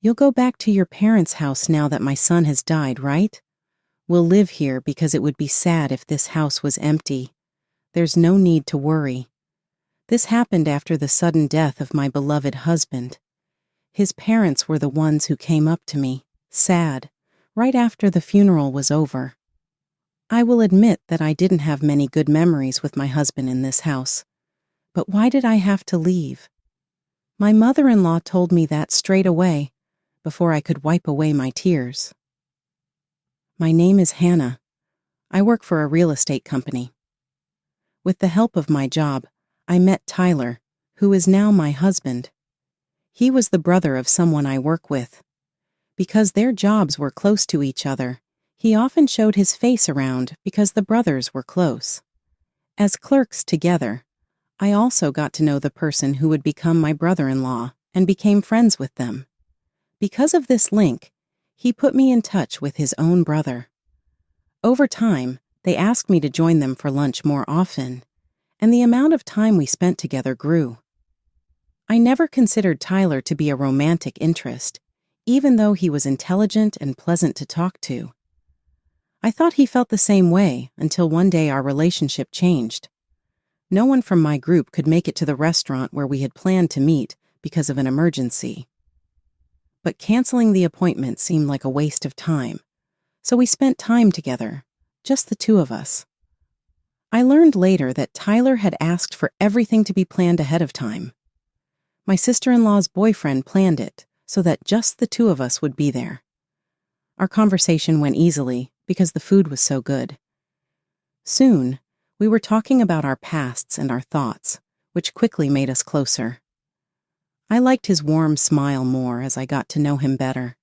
You'll go back to your parents' house now that my son has died, right? We'll live here because it would be sad if this house was empty. There's no need to worry. This happened after the sudden death of my beloved husband. His parents were the ones who came up to me, sad, right after the funeral was over. I will admit that I didn't have many good memories with my husband in this house. But why did I have to leave? My mother-in-law told me that straight away, before I could wipe away my tears. My name is Hannah. I work for a real estate company. With the help of my job, I met Tyler, who is now my husband. He was the brother of someone I work with. Because their jobs were close to each other, he often showed his face around because the brothers were close. As clerks together, I also got to know the person who would become my brother-in-law and became friends with them. Because of this link, he put me in touch with his own brother. Over time, they asked me to join them for lunch more often, and the amount of time we spent together grew. I never considered Tyler to be a romantic interest, even though he was intelligent and pleasant to talk to. I thought he felt the same way until one day our relationship changed. No one from my group could make it to the restaurant where we had planned to meet because of an emergency. But canceling the appointment seemed like a waste of time, so we spent time together, just the two of us. I learned later that Tyler had asked for everything to be planned ahead of time. My sister-in-law's boyfriend planned it so that just the two of us would be there. Our conversation went easily because the food was so good. Soon, we were talking about our pasts and our thoughts, which quickly made us closer. I liked his warm smile more as I got to know him better.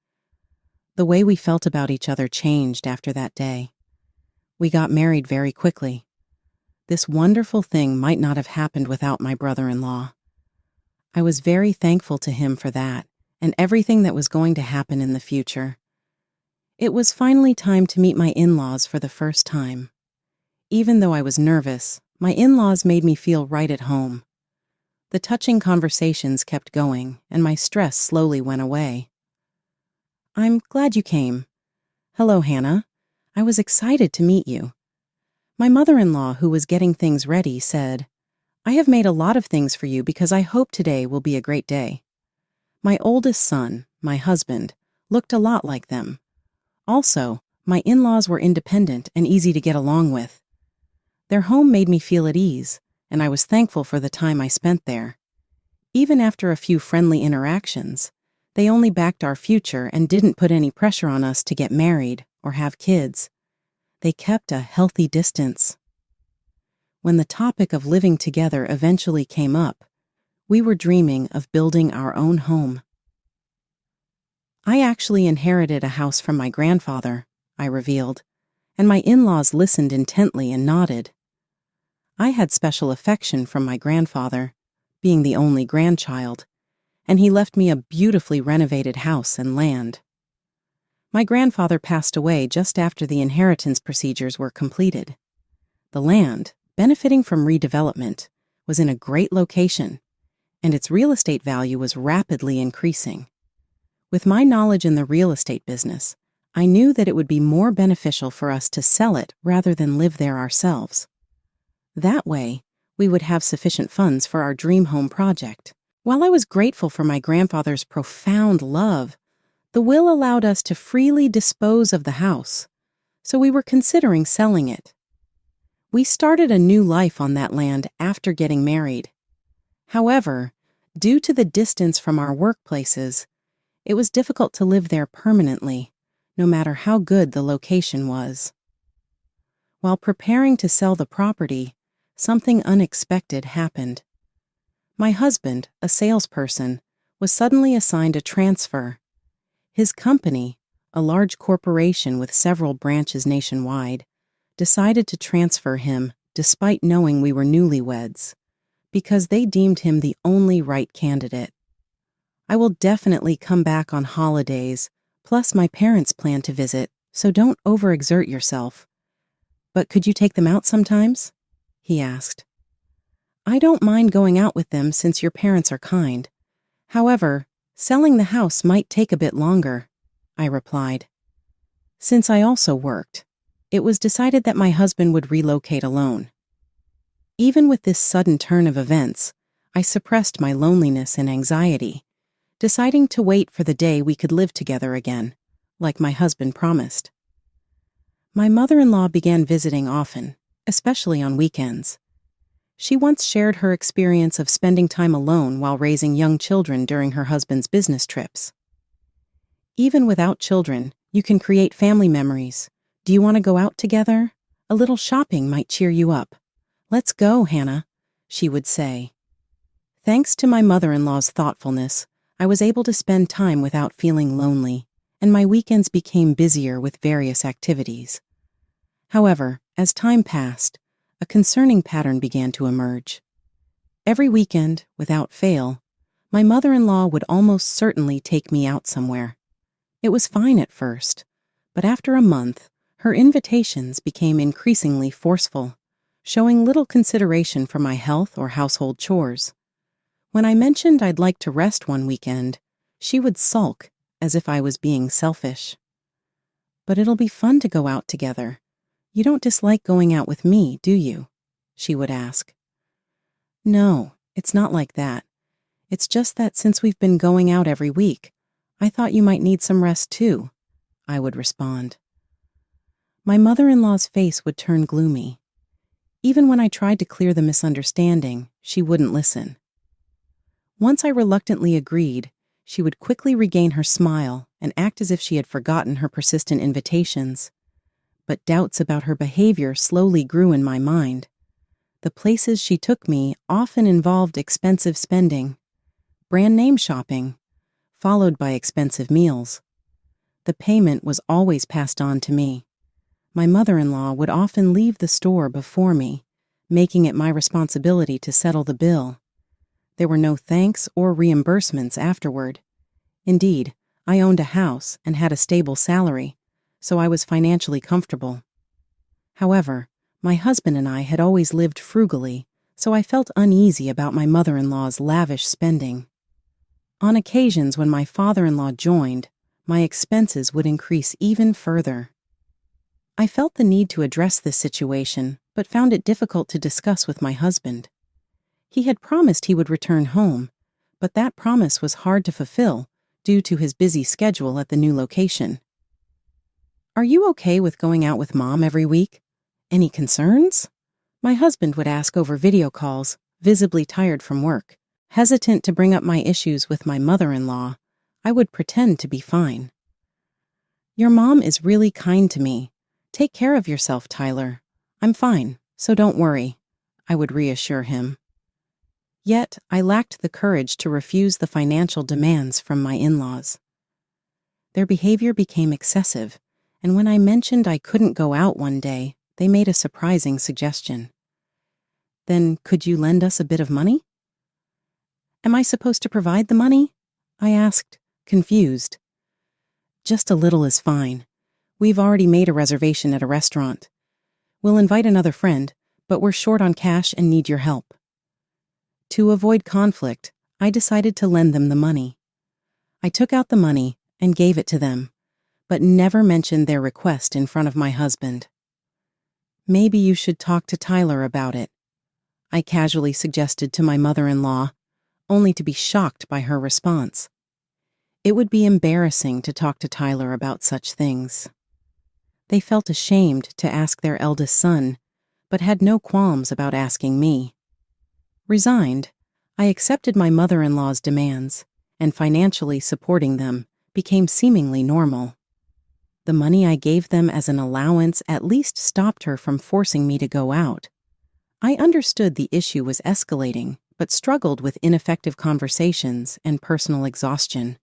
The way we felt about each other changed after that day. We got married very quickly. This wonderful thing might not have happened without my brother-in-law. I was very thankful to him for that and everything that was going to happen in the future. It was finally time to meet my in-laws for the first time. Even though I was nervous, my in-laws made me feel right at home. The touching conversations kept going, and my stress slowly went away. I'm glad you came. Hello, Hannah. I was excited to meet you. My mother-in-law, who was getting things ready, said, I have made a lot of things for you because I hope today will be a great day. My oldest son, my husband, looked a lot like them. Also, my in-laws were independent and easy to get along with. Their home made me feel at ease, and I was thankful for the time I spent there. Even after a few friendly interactions, they only backed our future and didn't put any pressure on us to get married or have kids. They kept a healthy distance. When the topic of living together eventually came up, we were dreaming of building our own home. I actually inherited a house from my grandfather, I revealed, and my in-laws listened intently and nodded. I had special affection from my grandfather, being the only grandchild, and he left me a beautifully renovated house and land. My grandfather passed away just after the inheritance procedures were completed. The land, benefiting from redevelopment, was in a great location, and its real estate value was rapidly increasing. With my knowledge in the real estate business, I knew that it would be more beneficial for us to sell it rather than live there ourselves. That way, we would have sufficient funds for our dream home project. While I was grateful for my grandfather's profound love, the will allowed us to freely dispose of the house, so we were considering selling it. We started a new life on that land after getting married. However, due to the distance from our workplaces, it was difficult to live there permanently, no matter how good the location was. While preparing to sell the property, something unexpected happened. My husband, a salesperson, was suddenly assigned a transfer. His company, a large corporation with several branches nationwide, decided to transfer him despite knowing we were newlyweds, because they deemed him the only right candidate. I will definitely come back on holidays, plus my parents plan to visit, so don't overexert yourself. But could you take them out sometimes? He asked. I don't mind going out with them since your parents are kind. However, Selling the house might take a bit longer, I replied. Since I also worked, it was decided that my husband would relocate alone. Even with this sudden turn of events, I suppressed my loneliness and anxiety, deciding to wait for the day we could live together again, like my husband promised. My mother-in-law began visiting often, especially on weekends. She once shared her experience of spending time alone while raising young children during her husband's business trips. Even without children, you can create family memories. Do you want to go out together? A little shopping might cheer you up. Let's go, Hannah, she would say. Thanks to my mother-in-law's thoughtfulness, I was able to spend time without feeling lonely, and my weekends became busier with various activities. However, as time passed, a concerning pattern began to emerge. Every weekend, without fail, my mother-in-law would almost certainly take me out somewhere. It was fine at first, but after a month, her invitations became increasingly forceful, showing little consideration for my health or household chores. When I mentioned I'd like to rest one weekend, she would sulk as if I was being selfish. But it'll be fun to go out together. You don't dislike going out with me, do you? She would ask. No, it's not like that. It's just that since we've been going out every week, I thought you might need some rest too, I would respond. My mother-in-law's face would turn gloomy. Even when I tried to clear the misunderstanding, she wouldn't listen. Once I reluctantly agreed, she would quickly regain her smile and act as if she had forgotten her persistent invitations. But doubts about her behavior slowly grew in my mind. The places she took me often involved expensive spending, brand name shopping, followed by expensive meals. The payment was always passed on to me. My mother-in-law would often leave the store before me, making it my responsibility to settle the bill. There were no thanks or reimbursements afterward. Indeed, I owned a house and had a stable salary, so I was financially comfortable. However, my husband and I had always lived frugally, so I felt uneasy about my mother-in-law's lavish spending. On occasions when my father-in-law joined, my expenses would increase even further. I felt the need to address this situation, but found it difficult to discuss with my husband. He had promised he would return home, but that promise was hard to fulfill due to his busy schedule at the new location. Are you okay with going out with Mom every week? Any concerns? My husband would ask over video calls, visibly tired from work. Hesitant to bring up my issues with my mother-in-law, I would pretend to be fine. Your mom is really kind to me. Take care of yourself, Tyler. I'm fine, so don't worry, I would reassure him. Yet, I lacked the courage to refuse the financial demands from my in-laws. Their behavior became excessive, and when I mentioned I couldn't go out one day, they made a surprising suggestion. Then, could you lend us a bit of money? Am I supposed to provide the money? I asked, confused. Just a little is fine. We've already made a reservation at a restaurant. We'll invite another friend, but we're short on cash and need your help. To avoid conflict, I decided to lend them the money. I took out the money and gave it to them, but never mentioned their request in front of my husband. Maybe you should talk to Tyler about it, I casually suggested to my mother-in-law, only to be shocked by her response. It would be embarrassing to talk to Tyler about such things. They felt ashamed to ask their eldest son, but had no qualms about asking me. Resigned, I accepted my mother-in-law's demands, and financially supporting them became seemingly normal. The money I gave them as an allowance at least stopped her from forcing me to go out. I understood the issue was escalating, but struggled with ineffective conversations and personal exhaustion.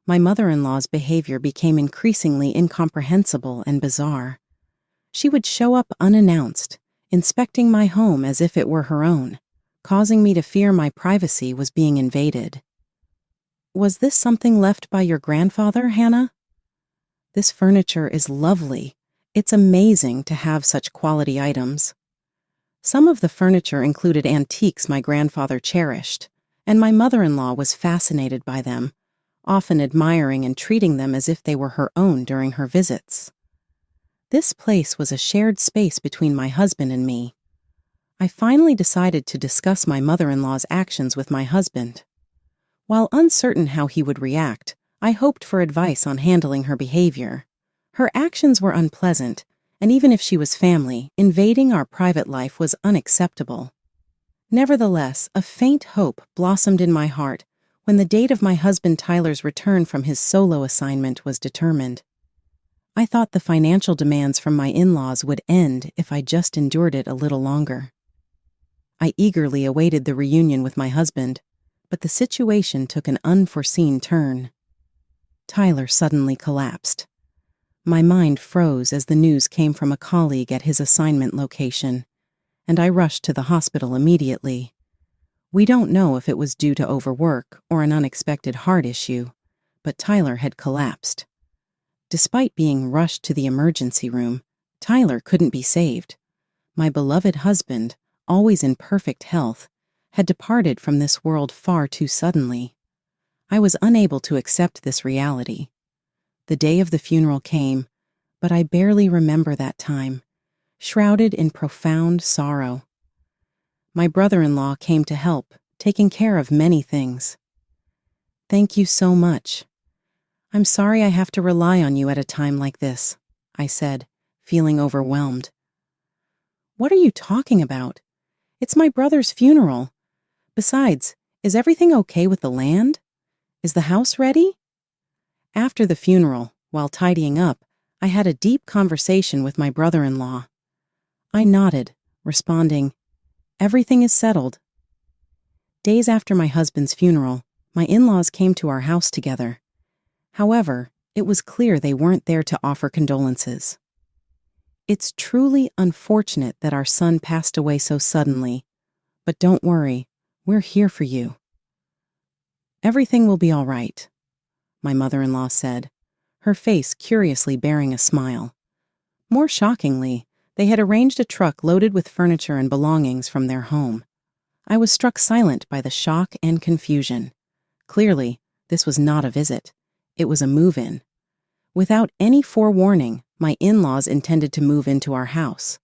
My mother-in-law's behavior became increasingly incomprehensible and bizarre. She would show up unannounced, inspecting my home as if it were her own, causing me to fear my privacy was being invaded. Was this something left by your grandfather, Hannah? This furniture is lovely. It's amazing to have such quality items. Some of the furniture included antiques my grandfather cherished, and my mother-in-law was fascinated by them, often admiring and treating them as if they were her own during her visits. This place was a shared space between my husband and me. I finally decided to discuss my mother-in-law's actions with my husband. While uncertain how he would react, I hoped for advice on handling her behavior. Her actions were unpleasant, and even if she was family, invading our private life was unacceptable. Nevertheless, a faint hope blossomed in my heart when the date of my husband Tyler's return from his solo assignment was determined. I thought the financial demands from my in-laws would end if I just endured it a little longer. I eagerly awaited the reunion with my husband, but the situation took an unforeseen turn. Tyler suddenly collapsed. My mind froze as the news came from a colleague at his assignment location, and I rushed to the hospital immediately. We don't know if it was due to overwork or an unexpected heart issue, but Tyler had collapsed. Despite being rushed to the emergency room, Tyler couldn't be saved. My beloved husband, always in perfect health, had departed from this world far too suddenly. I was unable to accept this reality. The day of the funeral came, but I barely remember that time, shrouded in profound sorrow. My brother-in-law came to help, taking care of many things. "Thank you so much. I'm sorry I have to rely on you at a time like this," I said, feeling overwhelmed. "What are you talking about? It's my brother's funeral. Besides, is everything okay with the land? Is the house ready?" After the funeral, while tidying up, I had a deep conversation with my brother-in-law. I nodded, responding, "Everything is settled." Days after my husband's funeral, my in-laws came to our house together. However, it was clear they weren't there to offer condolences. "It's truly unfortunate that our son passed away so suddenly, but don't worry, we're here for you." "Everything will be all right," my mother-in-law said, her face curiously bearing a smile. More shockingly, they had arranged a truck loaded with furniture and belongings from their home. I was struck silent by the shock and confusion. Clearly, this was not a visit. It was a move-in. Without any forewarning, my in-laws intended to move into our house.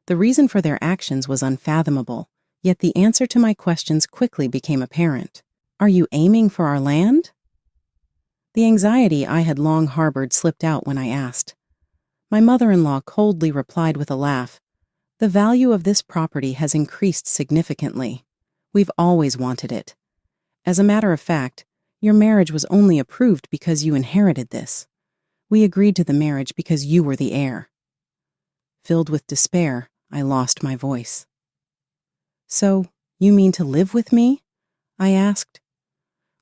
The reason for their actions was unfathomable, yet the answer to my questions quickly became apparent. "Are you aiming for our land?" The anxiety I had long harbored slipped out when I asked. My mother-in-law coldly replied with a laugh, "The value of this property has increased significantly. We've always wanted it. As a matter of fact, your marriage was only approved because you inherited this. We agreed to the marriage because you were the heir." Filled with despair, I lost my voice. "So, you mean to live with me?" I asked.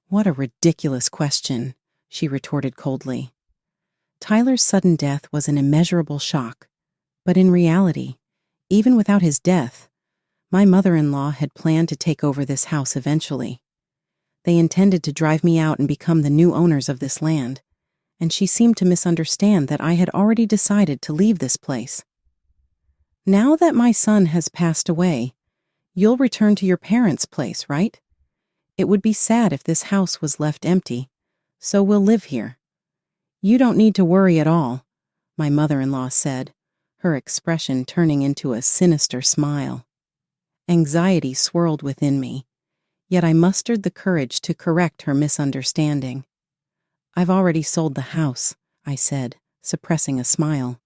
"What a ridiculous question," she retorted coldly. Tyler's sudden death was an immeasurable shock, but in reality, even without his death, my mother-in-law had planned to take over this house eventually. They intended to drive me out and become the new owners of this land, and she seemed to misunderstand that I had already decided to leave this place. "Now that my son has passed away, you'll return to your parents' place, right? It would be sad if this house was left empty, so we'll live here. You don't need to worry at all," my mother-in-law said, her expression turning into a sinister smile. Anxiety swirled within me, yet I mustered the courage to correct her misunderstanding. "I've already sold the house," I said, suppressing a smile.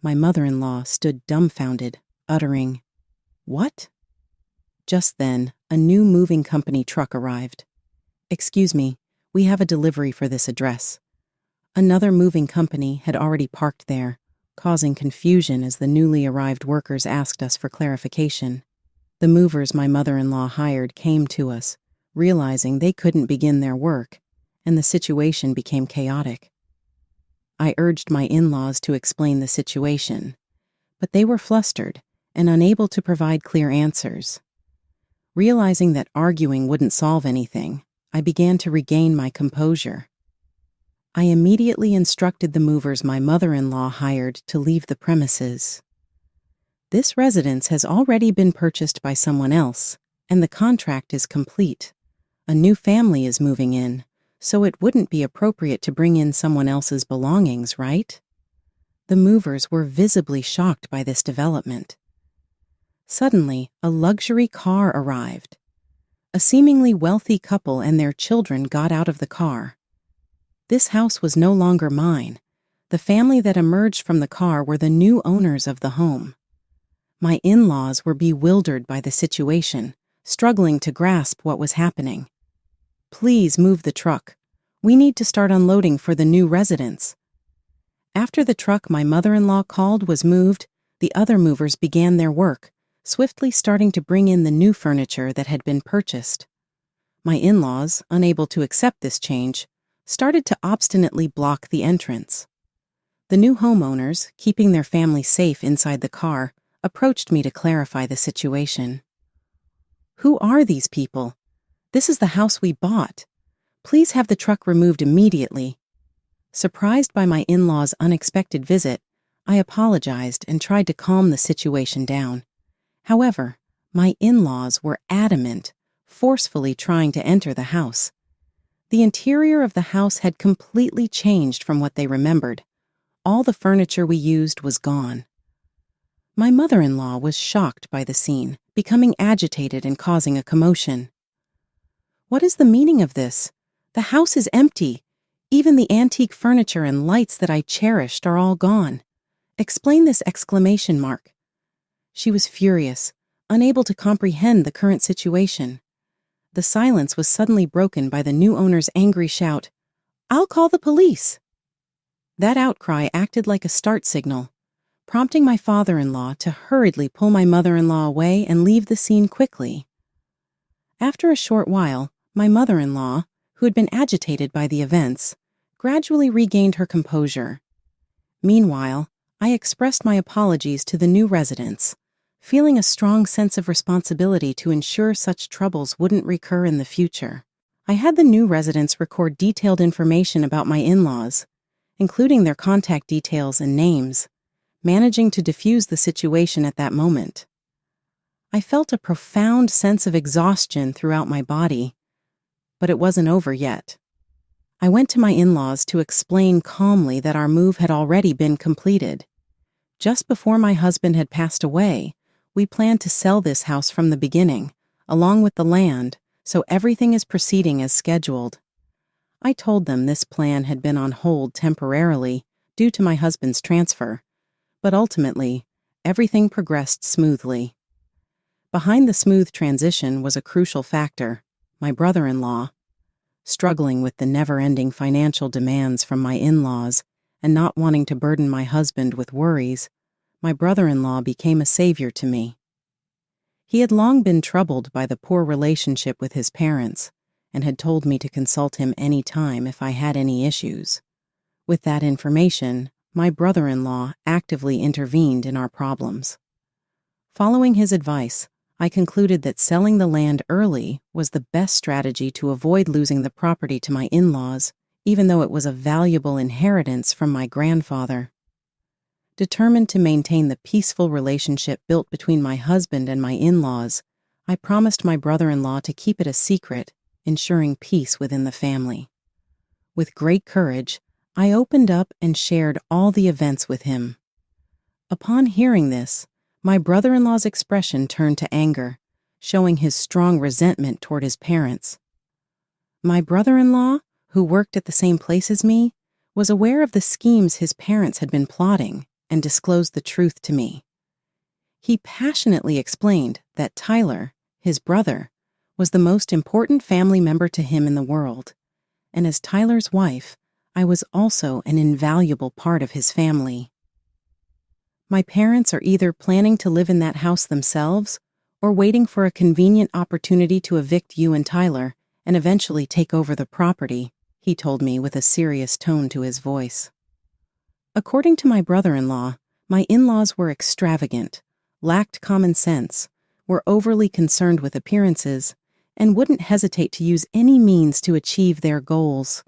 My mother-in-law stood dumbfounded, uttering, "What?" Just then, a new moving company truck arrived. "Excuse me, we have a delivery for this address." Another moving company had already parked there, causing confusion as the newly arrived workers asked us for clarification. The movers my mother-in-law hired came to us, realizing they couldn't begin their work, and the situation became chaotic. I urged my in-laws to explain the situation, but they were flustered and unable to provide clear answers. Realizing that arguing wouldn't solve anything, I began to regain my composure. I immediately instructed the movers my mother-in-law hired to leave the premises. "This residence has already been purchased by someone else, and the contract is complete. A new family is moving in, so it wouldn't be appropriate to bring in someone else's belongings, right? The movers were visibly shocked by this development. Suddenly, a luxury car arrived. A seemingly wealthy couple and their children got out of the car. This house was no longer mine. The family that emerged from the car were the new owners of the home. My in-laws were bewildered by the situation, struggling to grasp what was happening. "Please move the truck. We need to start unloading for the new residents." After the truck my mother-in-law called was moved, the other movers began their work, swiftly starting to bring in the new furniture that had been purchased. My in-laws, unable to accept this change, started to obstinately block the entrance. The new homeowners, keeping their family safe inside the car, approached me to clarify the situation. "Who are these people? This is the house we bought. Please have the truck removed immediately." Surprised by my in-laws' unexpected visit, I apologized and tried to calm the situation down. However, my in-laws were adamant, forcefully trying to enter the house. The interior of the house had completely changed from what they remembered. All the furniture we used was gone. My mother-in-law was shocked by the scene, becoming agitated and causing a commotion. "What is the meaning of this? The house is empty. Even the antique furniture and lights that I cherished are all gone. Explain this exclamation mark." She was furious, unable to comprehend the current situation. The silence was suddenly broken by the new owner's angry shout, "I'll call the police!" That outcry acted like a start signal, prompting my father-in-law to hurriedly pull my mother-in-law away and leave the scene quickly. After a short while, my mother-in-law, who had been agitated by the events, gradually regained her composure. Meanwhile, I expressed my apologies to the new residents, feeling a strong sense of responsibility to ensure such troubles wouldn't recur in the future. I had the new residents record detailed information about my in-laws, including their contact details and names, managing to diffuse the situation at that moment. I felt a profound sense of exhaustion throughout my body, but it wasn't over yet. I went to my in-laws to explain calmly that our move had already been completed. Just before my husband had passed away, we planned to sell this house from the beginning, along with the land, so everything is proceeding as scheduled. I told them this plan had been on hold temporarily due to my husband's transfer, but ultimately, everything progressed smoothly. Behind the smooth transition was a crucial factor: my brother-in-law. Struggling with the never-ending financial demands from my in-laws and not wanting to burden my husband with worries, my brother-in-law became a savior to me. He had long been troubled by the poor relationship with his parents and had told me to consult him any time if I had any issues. With that information, my brother-in-law actively intervened in our problems. Following his advice, I concluded that selling the land early was the best strategy to avoid losing the property to my in-laws, even though it was a valuable inheritance from my grandfather. Determined to maintain the peaceful relationship built between my husband and my in-laws, I promised my brother-in-law to keep it a secret, ensuring peace within the family. With great courage, I opened up and shared all the events with him. Upon hearing this, my brother-in-law's expression turned to anger, showing his strong resentment toward his parents. My brother-in-law, who worked at the same place as me, was aware of the schemes his parents had been plotting and disclosed the truth to me. He passionately explained that Tyler, his brother, was the most important family member to him in the world, and as Tyler's wife, I was also an invaluable part of his family. My parents are either planning to live in that house themselves or waiting for a convenient opportunity to evict you and Tyler and eventually take over the property, he told me with a serious tone to his voice. According to my brother-in-law, my in-laws were extravagant, lacked common sense, were overly concerned with appearances, and wouldn't hesitate to use any means to achieve their goals.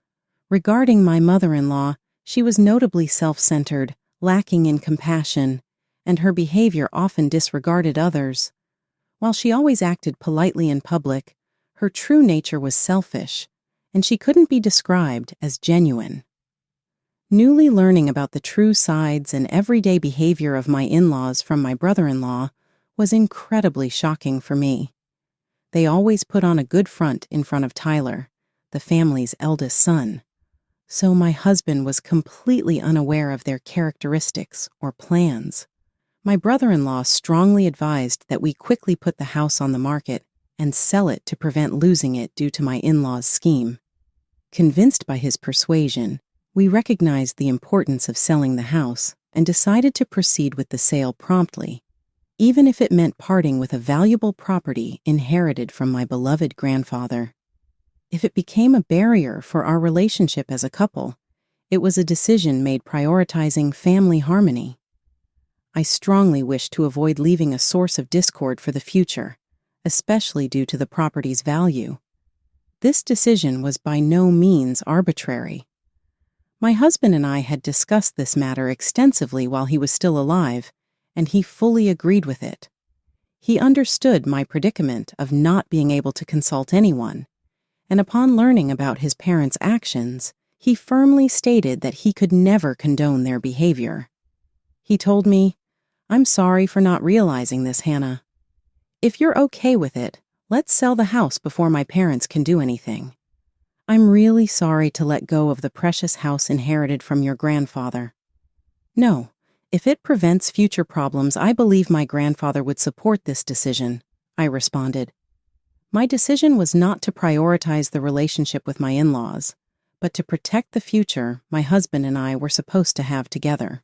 Regarding my mother-in-law, she was notably self-centered, lacking in compassion, and her behavior often disregarded others. While she always acted politely in public, her true nature was selfish, and she couldn't be described as genuine. Newly learning about the true sides and everyday behavior of my in-laws from my brother-in-law was incredibly shocking for me. They always put on a good front in front of Tyler, the family's eldest son, so my husband was completely unaware of their characteristics or plans. My brother-in-law strongly advised that we quickly put the house on the market and sell it to prevent losing it due to my in-laws' scheme. Convinced by his persuasion, we recognized the importance of selling the house and decided to proceed with the sale promptly, even if it meant parting with a valuable property inherited from my beloved grandfather. If it became a barrier for our relationship as a couple, it was a decision made prioritizing family harmony. I strongly wished to avoid leaving a source of discord for the future, especially due to the property's value. This decision was by no means arbitrary. My husband and I had discussed this matter extensively while he was still alive, and he fully agreed with it. He understood my predicament of not being able to consult anyone, and upon learning about his parents' actions, he firmly stated that he could never condone their behavior. He told me, "I'm sorry for not realizing this, Hannah. If you're okay with it, let's sell the house before my parents can do anything. I'm really sorry to let go of the precious house inherited from your grandfather." "No, if it prevents future problems, I believe my grandfather would support this decision," I responded. My decision was not to prioritize the relationship with my in-laws, but to protect the future my husband and I were supposed to have together.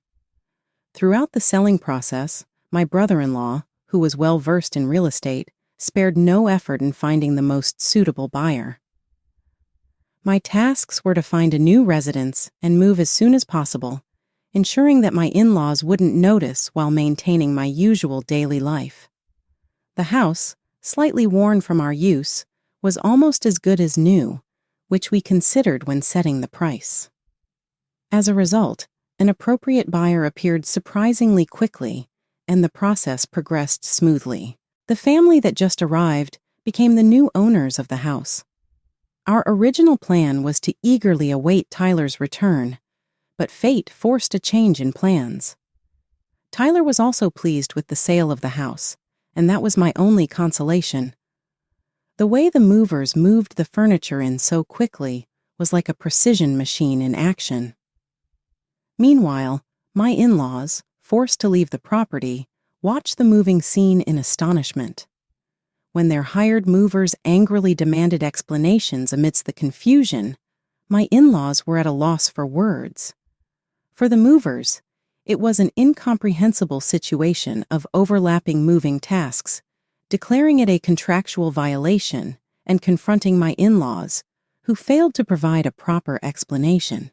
Throughout the selling process, my brother-in-law, who was well-versed in real estate, spared no effort in finding the most suitable buyer. My tasks were to find a new residence and move as soon as possible, ensuring that my in-laws wouldn't notice while maintaining my usual daily life. The house, slightly worn from our use, was almost as good as new, which we considered when setting the price. As a result, an appropriate buyer appeared surprisingly quickly, and the process progressed smoothly. The family that just arrived became the new owners of the house. Our original plan was to eagerly await Tyler's return, but fate forced a change in plans. Tyler was also pleased with the sale of the house, and that was my only consolation. The way the movers moved the furniture in so quickly was like a precision machine in action. Meanwhile, my in-laws, forced to leave the property, watched the moving scene in astonishment. When their hired movers angrily demanded explanations amidst the confusion, my in-laws were at a loss for words. For the movers, it was an incomprehensible situation of overlapping moving tasks, declaring it a contractual violation and confronting my in-laws, who failed to provide a proper explanation.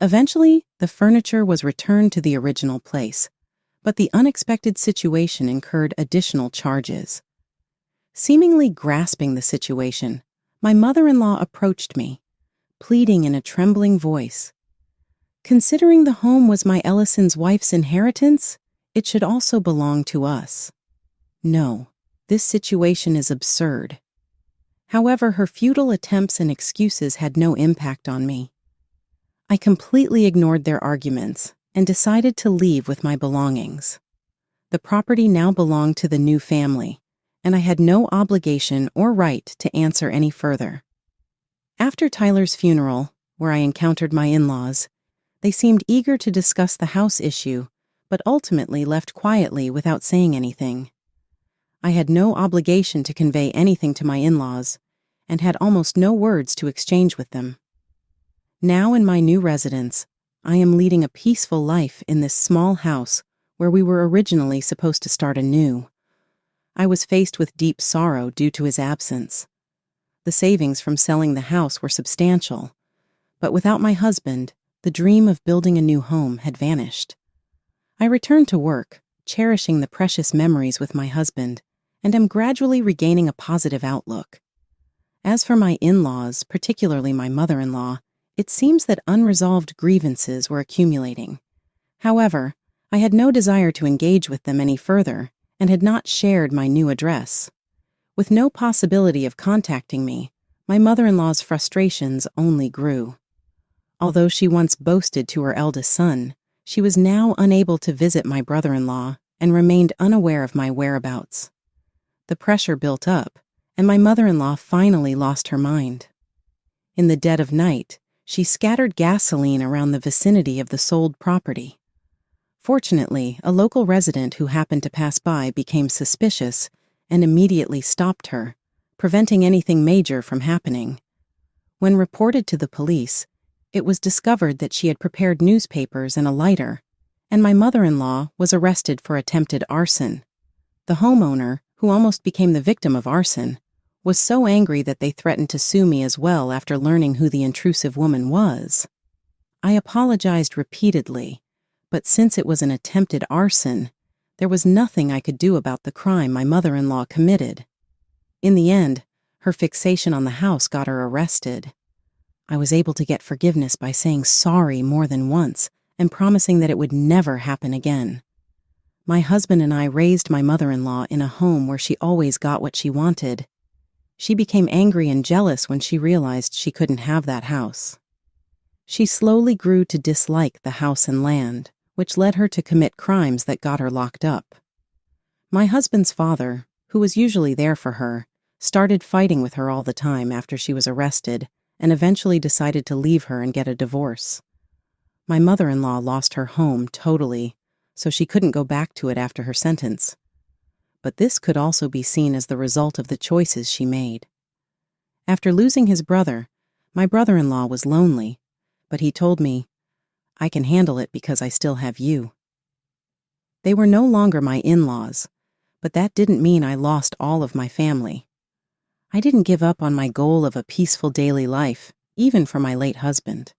Eventually, the furniture was returned to the original place, but the unexpected situation incurred additional charges. Seemingly grasping the situation, my mother-in-law approached me, pleading in a trembling voice. "Considering the home was my Ellison's wife's inheritance, it should also belong to us. No, this situation is absurd." However, her futile attempts and excuses had no impact on me. I completely ignored their arguments and decided to leave with my belongings. The property now belonged to the new family, and I had no obligation or right to answer any further. After Tyler's funeral, where I encountered my in-laws, they seemed eager to discuss the house issue, but ultimately left quietly without saying anything. I had no obligation to convey anything to my in-laws, and had almost no words to exchange with them. Now in my new residence, I am leading a peaceful life in this small house where we were originally supposed to start anew. I was faced with deep sorrow due to his absence. The savings from selling the house were substantial, but without my husband, the dream of building a new home had vanished. I returned to work, cherishing the precious memories with my husband, and am gradually regaining a positive outlook. As for my in-laws, particularly my mother-in-law, it seems that unresolved grievances were accumulating. However, I had no desire to engage with them any further and had not shared my new address. With no possibility of contacting me, My mother-in-law's frustrations only grew. Although she once boasted to her eldest son, she was now unable to visit my brother-in-law and remained unaware of my whereabouts. The pressure built up, and my mother-in-law finally lost her mind. In the dead of night, she scattered gasoline around the vicinity of the sold property. Fortunately, a local resident who happened to pass by became suspicious and immediately stopped her, preventing anything major from happening. When reported to the police, it was discovered that she had prepared newspapers and a lighter, and my mother-in-law was arrested for attempted arson. The homeowner, who almost became the victim of arson, was so angry that they threatened to sue me as well after learning who the intrusive woman was. I apologized repeatedly, but since it was an attempted arson, there was nothing I could do about the crime my mother-in-law committed. In the end, her fixation on the house got her arrested. I was able to get forgiveness by saying sorry more than once and promising that it would never happen again. My husband and I raised my mother-in-law in a home where she always got what she wanted. She became angry and jealous when she realized she couldn't have that house. She slowly grew to dislike the house and land, which led her to commit crimes that got her locked up. My husband's father, who was usually there for her, started fighting with her all the time after she was arrested and eventually decided to leave her and get a divorce. My mother-in-law lost her home totally, so she couldn't go back to it after her sentence. But this could also be seen as the result of the choices she made. After losing his brother, my brother-in-law was lonely, but he told me, "I can handle it because I still have you." They were no longer my in-laws, but that didn't mean I lost all of my family. I didn't give up on my goal of a peaceful daily life, even for my late husband.